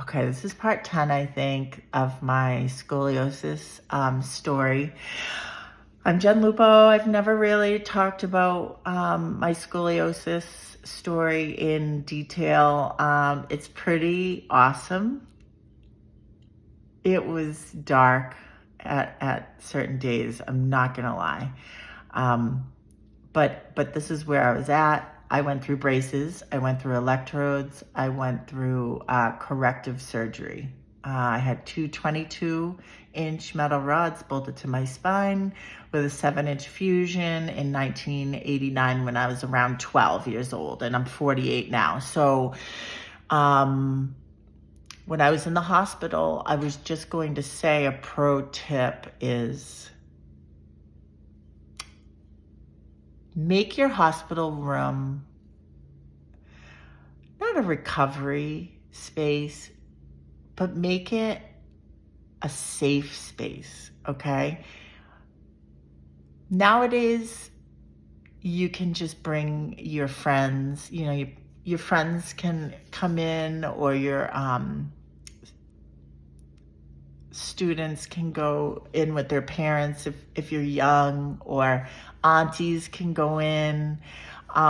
Okay, this is part 10, I think, of my scoliosis story. I'm Jen Lupo. I've never really talked about my scoliosis story in detail. It's pretty awesome. It was dark at certain days, I'm not gonna lie. Um, but this is where I was at. I went through braces, I went through electrodes, I went through corrective surgery. I had two 22-inch metal rods bolted to my spine with a 7-inch fusion in 1989 when I was around 12 years old, and I'm 48 now. So when I was in the hospital, I was just going to say a pro tip is make your hospital room not a recovery space, but make it a safe space, okay? Nowadays, you can just bring your friends, your friends can come in, or your students can go in with their parents if you're young, or aunties can go in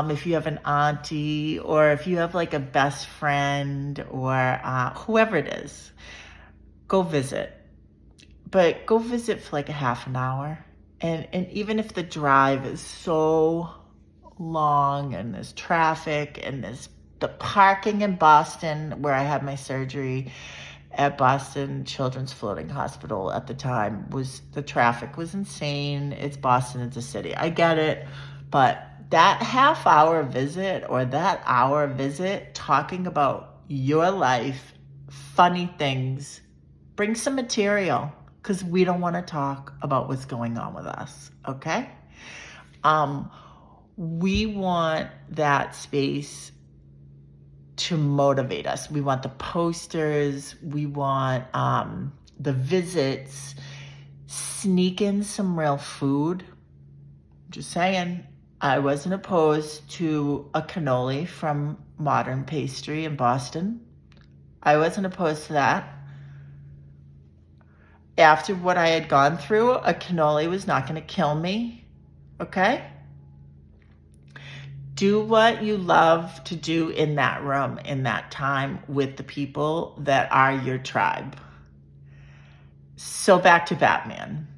if you have an auntie, or if you have like a best friend, or whoever it is, go visit. But go visit for like a half an hour. And even if the drive is so long and there's traffic and there's the parking in Boston where I had my surgery at Boston Children's Floating Hospital at the time, was the traffic was insane. It's Boston, it's a city. I get it. But that half-hour visit or that hour visit talking about your life, funny things, bring some material, because we don't want to talk about what's going on with us, okay? We want that space to motivate us. We want the posters, we want the visits, sneak in some real food. Just saying, I wasn't opposed to a cannoli from Modern Pastry in Boston. I wasn't opposed to that. After what I had gone through, a cannoli was not going to kill me, okay? Do what you love to do in that room, in that time, with the people that are your tribe. So back to Batman.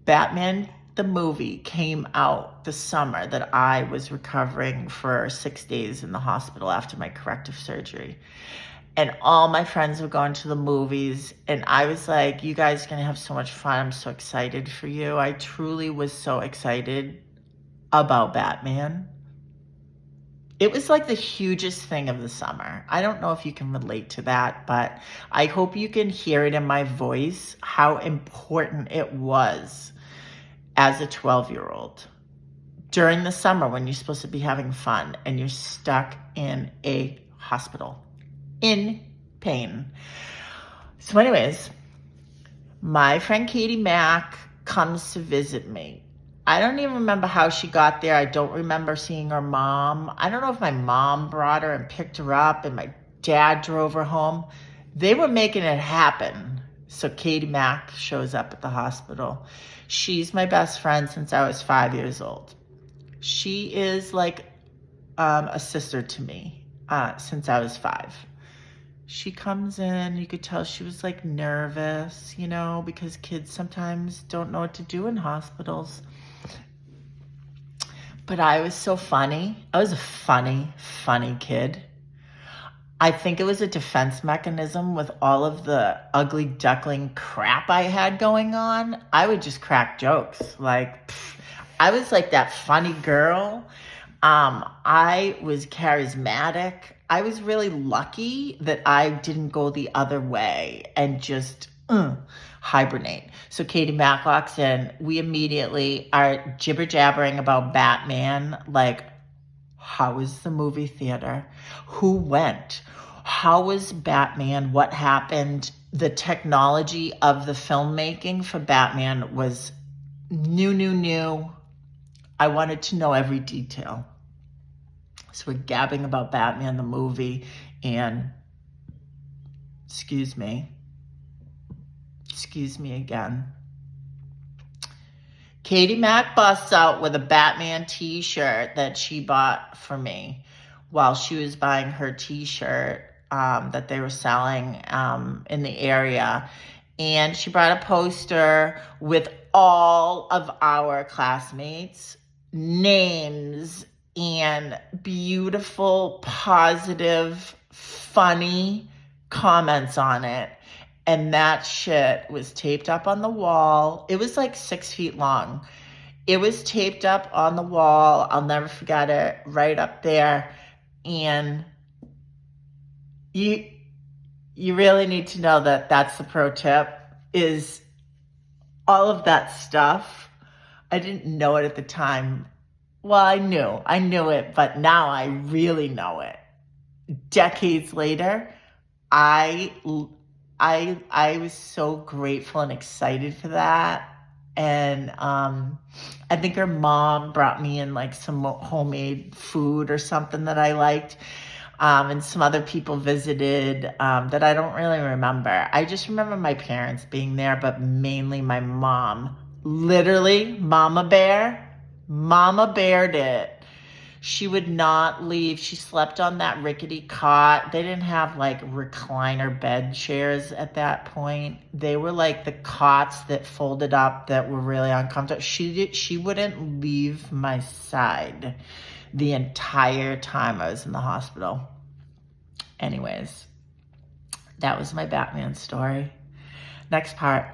Batman, the movie, came out the summer that I was recovering for 6 days in the hospital after my corrective surgery. And all my friends were going to the movies, and I was like, you guys are gonna have so much fun. I'm so excited for you. I truly was so excited about Batman. It was like the hugest thing of the summer. I don't know if you can relate to that, but I hope you can hear it in my voice, how important it was as a 12-year-old during the summer when you're supposed to be having fun and you're stuck in a hospital in pain. So anyways, my friend Katie Mack comes to visit me. I don't even remember how she got there. I don't remember seeing her mom. I don't know if my mom brought her and picked her up and my dad drove her home. They were making it happen. So Katie Mack shows up at the hospital. She's my best friend since I was 5 years old. She is like a sister to me since I was 5. She comes in, you could tell she was like nervous, because kids sometimes don't know what to do in hospitals. But I was so funny. I was a funny kid. I think it was a defense mechanism with all of the ugly duckling crap I had going on. I would just crack jokes. I was like that funny girl. I was charismatic. I was really lucky that I didn't go the other way and just hibernate. So Katie Mack walks in. We immediately are jibber jabbering about Batman. Like, how was the movie theater? Who went? How was Batman? What happened? The technology of the filmmaking for Batman was new. I wanted to know every detail. So we're gabbing about Batman, the movie, and Excuse me. Excuse me again. Katie Mack busts out with a Batman t-shirt that she bought for me while she was buying her t-shirt that they were selling in the area. And she brought a poster with all of our classmates' names and beautiful, positive, funny comments on it. And that shit was taped up on the wall. It was like 6 feet long. It was taped up on the wall. I'll never forget it. Right up there. And you really need to know that that's the pro tip, is all of that stuff. I didn't know it at the time. Well, I knew it, but now I really know it. Decades later, I was so grateful and excited for that. And I think her mom brought me in like some homemade food or something that I liked. And some other people visited that I don't really remember. I just remember my parents being there, but mainly my mom. Literally, Mama Beared it. She would not leave. She slept on that rickety cot. They didn't have like recliner bed chairs at that point. They were like the cots that folded up that were really uncomfortable. She wouldn't leave my side the entire time I was in the hospital. Anyways, that was my Batman story. Next part.